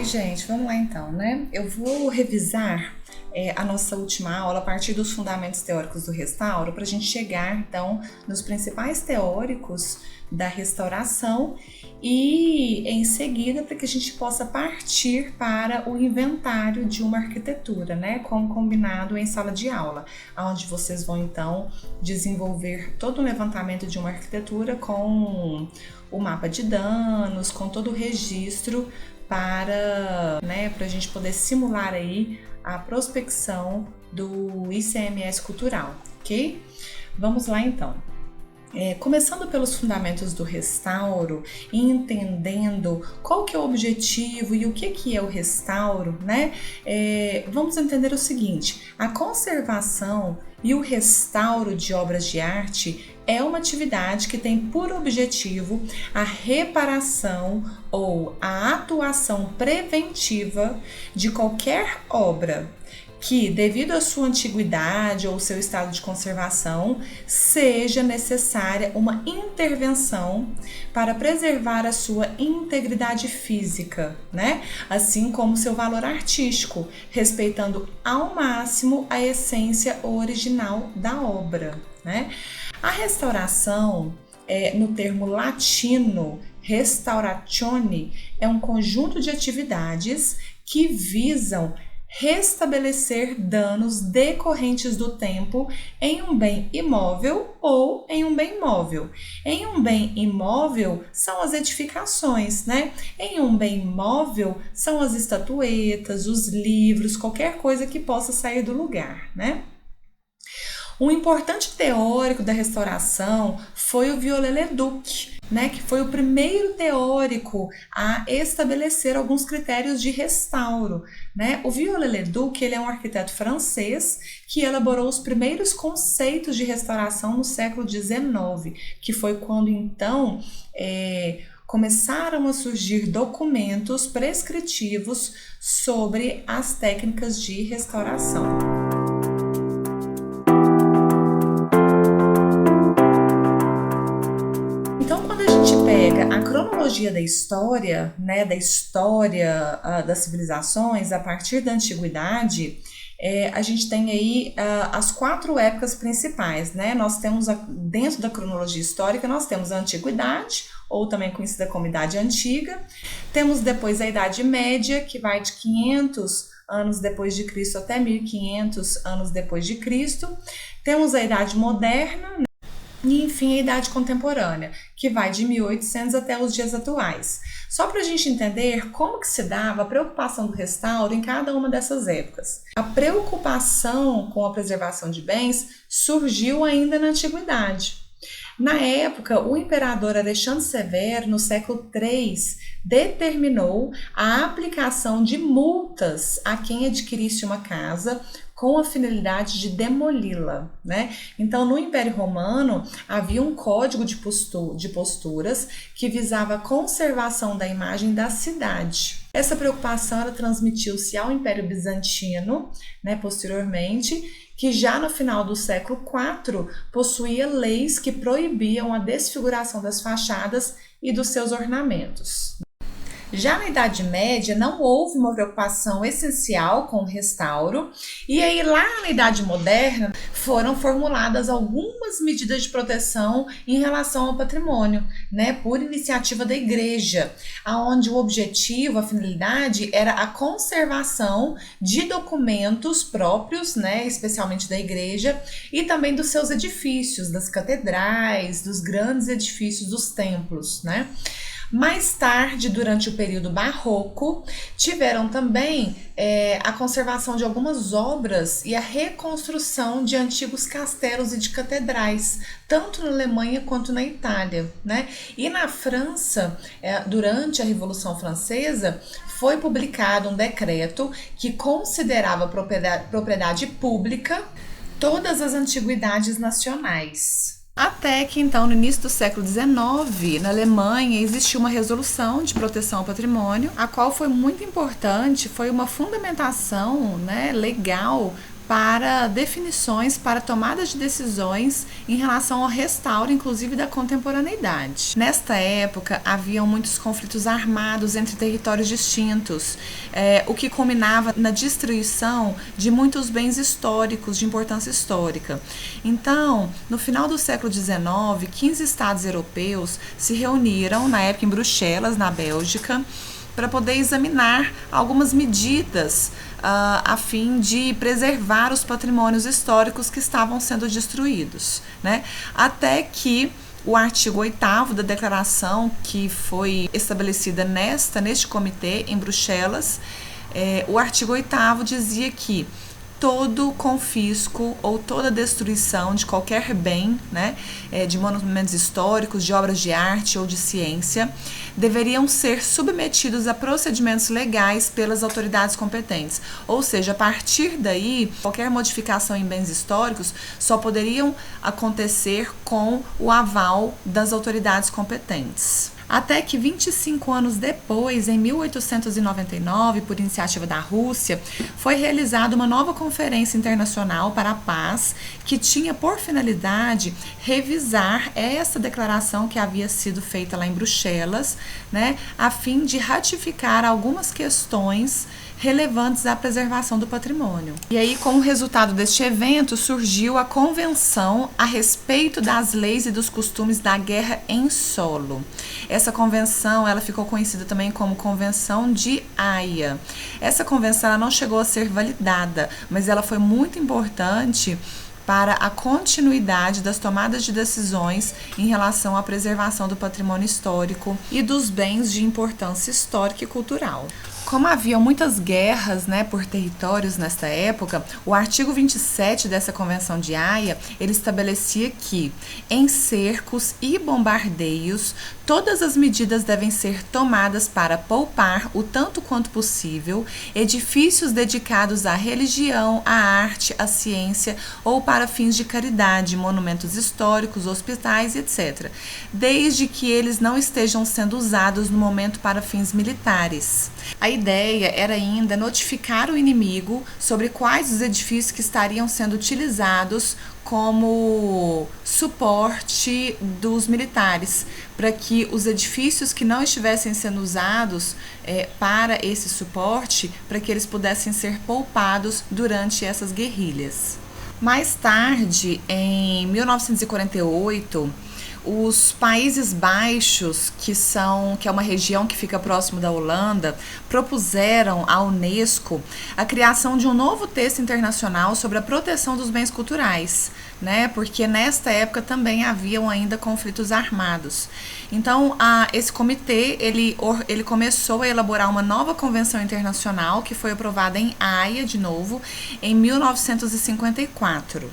gente, vamos lá então, né? Eu vou revisar a nossa última aula a partir dos fundamentos teóricos do restauro para a gente chegar então nos principais teóricos da restauração e em seguida para que a gente possa partir para o inventário de uma arquitetura, né? Como combinado em sala de aula, onde vocês vão então desenvolver todo um levantamento de uma arquitetura com o mapa de danos, com todo o registro para a gente poder simular aí a prospecção do ICMS cultural, ok? Vamos lá então. Começando pelos fundamentos do restauro e entendendo qual que é o objetivo e o que é o restauro, né? Vamos entender o seguinte: a conservação e o restauro de obras de arte é uma atividade que tem por objetivo a reparação ou a atuação preventiva de qualquer obra que, devido à sua antiguidade ou seu estado de conservação, seja necessária uma intervenção para preservar a sua integridade física, né? Assim como seu valor artístico, respeitando ao máximo a essência original da obra, né? A restauração, no termo latino restauratione, é um conjunto de atividades que visam restabelecer danos decorrentes do tempo em um bem imóvel ou em um bem móvel. Em um bem imóvel são as edificações, né? Em um bem móvel são as estatuetas, os livros, qualquer coisa que possa sair do lugar, né? Um importante teórico da restauração foi o Viollet-le-Duc, né, que foi o primeiro teórico a estabelecer alguns critérios de restauro, né? O Viollet-le-Duc, ele é um arquiteto francês que elaborou os primeiros conceitos de restauração no século XIX, que foi quando então começaram a surgir documentos prescritivos sobre as técnicas de restauração. A cronologia da história, né, das civilizações a partir da antiguidade, a gente tem aí as 4 épocas principais, né? Nós temos dentro da cronologia histórica, nós temos a antiguidade, ou também conhecida como Idade Antiga, temos depois a Idade Média, que vai de 500 anos depois de Cristo até 1500 anos depois de Cristo, temos a Idade Moderna, e, enfim, a Idade Contemporânea, que vai de 1800 até os dias atuais. Só para a gente entender como que se dava a preocupação do restauro em cada uma dessas épocas. A preocupação com a preservação de bens surgiu ainda na Antiguidade. Na época, o imperador Alexandre Severo, no século III, determinou a aplicação de multas a quem adquirisse uma casa com a finalidade de demoli-la, né? Então, no Império Romano, havia um código de posturas que visava a conservação da imagem da cidade. Essa preocupação transmitiu-se ao Império Bizantino, né, posteriormente, que já no final do século IV possuía leis que proibiam a desfiguração das fachadas e dos seus ornamentos. Já na Idade Média não houve uma preocupação essencial com o restauro, e aí lá na Idade Moderna foram formuladas algumas medidas de proteção em relação ao patrimônio, né, por iniciativa da Igreja, onde o objetivo, a finalidade era a conservação de documentos próprios, né, especialmente da Igreja, e também dos seus edifícios, das catedrais, dos grandes edifícios dos templos, né. Mais tarde, durante o período barroco, tiveram também a conservação de algumas obras e a reconstrução de antigos castelos e de catedrais, tanto na Alemanha quanto na Itália, né? E na França, durante a Revolução Francesa, foi publicado um decreto que considerava propriedade pública todas as antiguidades nacionais. Até que, então, no início do século XIX, na Alemanha, existiu uma resolução de proteção ao patrimônio, a qual foi muito importante, foi uma fundamentação, né, legal para definições, para tomadas de decisões em relação ao restauro, inclusive da contemporaneidade. Nesta época, haviam muitos conflitos armados entre territórios distintos, o que culminava na destruição de muitos bens históricos, de importância histórica. Então, no final do século XIX, 15 estados europeus se reuniram, na época em Bruxelas, na Bélgica, para poder examinar algumas medidas a fim de preservar os patrimônios históricos que estavam sendo destruídos, né? Até que o artigo 8º da declaração, que foi estabelecida neste comitê em Bruxelas, o artigo 8º dizia que todo confisco ou toda destruição de qualquer bem, né, de monumentos históricos, de obras de arte ou de ciência, deveriam ser submetidos a procedimentos legais pelas autoridades competentes. Ou seja, a partir daí, qualquer modificação em bens históricos só poderiam acontecer com o aval das autoridades competentes. Até que 25 anos depois, em 1899, por iniciativa da Rússia, foi realizada uma nova Conferência Internacional para a Paz, que tinha por finalidade revisar essa declaração que havia sido feita lá em Bruxelas, né, a fim de ratificar algumas questões relevantes à preservação do patrimônio. E aí, como resultado deste evento, surgiu a Convenção a respeito das leis e dos costumes da guerra em solo. Essa convenção, ela ficou conhecida também como Convenção de Haia. Essa convenção ela não chegou a ser validada, mas ela foi muito importante para a continuidade das tomadas de decisões em relação à preservação do patrimônio histórico e dos bens de importância histórica e cultural. Como havia muitas guerras, né, por territórios nesta época, o artigo 27 dessa Convenção de Haia, ele estabelecia que, em cercos e bombardeios, todas as medidas devem ser tomadas para poupar, o tanto quanto possível, edifícios dedicados à religião, à arte, à ciência ou para fins de caridade, monumentos históricos, hospitais, etc., desde que eles não estejam sendo usados no momento para fins militares. A ideia era ainda notificar o inimigo sobre quais os edifícios que estariam sendo utilizados como suporte dos militares, para que os edifícios que não estivessem sendo usados para esse suporte, para que eles pudessem ser poupados durante essas guerrilhas. Mais tarde, em 1948, os Países Baixos, que é uma região que fica próximo da Holanda, propuseram à Unesco a criação de um novo texto internacional sobre a proteção dos bens culturais, né? Porque nesta época também haviam ainda conflitos armados. Então, esse comitê ele começou a elaborar uma nova convenção internacional que foi aprovada em Haia, de novo, em 1954.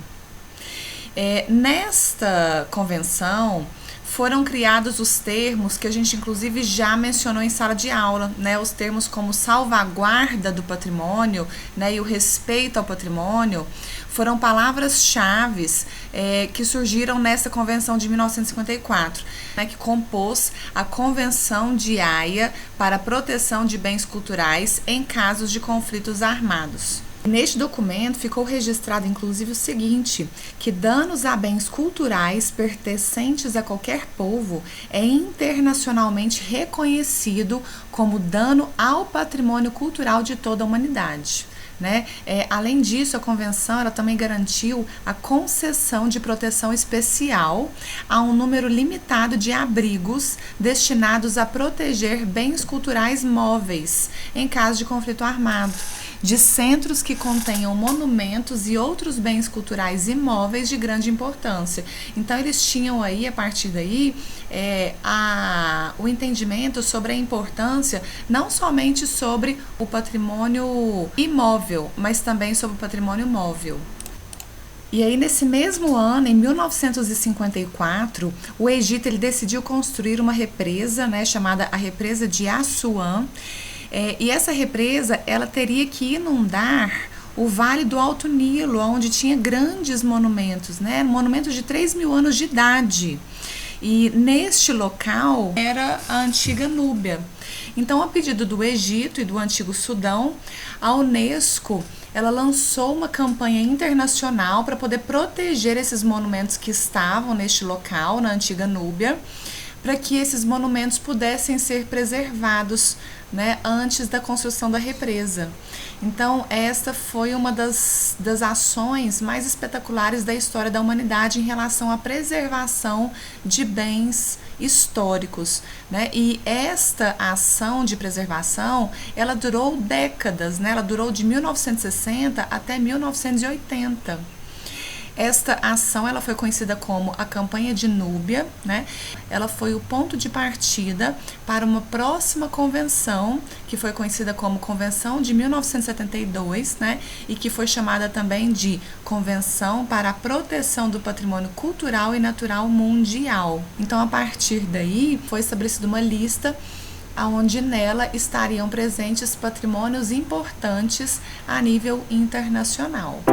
Nesta convenção foram criados os termos que a gente inclusive já mencionou em sala de aula, né? Os termos como salvaguarda do patrimônio, né, e o respeito ao patrimônio foram palavras-chave que surgiram nessa convenção de 1954, né, que compôs a Convenção de Haia para a proteção de bens culturais em casos de conflitos armados. Neste documento ficou registrado inclusive o seguinte, que danos a bens culturais pertencentes a qualquer povo é internacionalmente reconhecido como dano ao patrimônio cultural de toda a humanidade. Né? Além disso, a convenção ela também garantiu a concessão de proteção especial a um número limitado de abrigos destinados a proteger bens culturais móveis em caso de conflito armado, de centros que contenham monumentos e outros bens culturais imóveis de grande importância. Então, eles tinham aí, a partir daí, o entendimento sobre a importância, não somente sobre o patrimônio imóvel, mas também sobre o patrimônio móvel. E aí, nesse mesmo ano, em 1954, o Egito ele decidiu construir uma represa, né, chamada a Represa de Assuã. E essa represa ela teria que inundar o Vale do Alto Nilo, onde tinha grandes monumentos, né, monumentos de 3.000 anos de idade. E neste local era a antiga Núbia. Então, a pedido do Egito e do antigo Sudão, a Unesco ela lançou uma campanha internacional para poder proteger esses monumentos que estavam neste local, na antiga Núbia, para que esses monumentos pudessem ser preservados, né, antes da construção da represa. Então, esta foi uma das ações mais espetaculares da história da humanidade em relação à preservação de bens históricos, né? E esta ação de preservação, ela durou décadas, né? Ela durou de 1960 até 1980. Esta ação ela foi conhecida como a Campanha de Núbia, né? Ela foi o ponto de partida para uma próxima convenção, que foi conhecida como Convenção de 1972, né? E que foi chamada também de Convenção para a Proteção do Patrimônio Cultural e Natural Mundial. Então, a partir daí, foi estabelecida uma lista onde nela estariam presentes patrimônios importantes a nível internacional.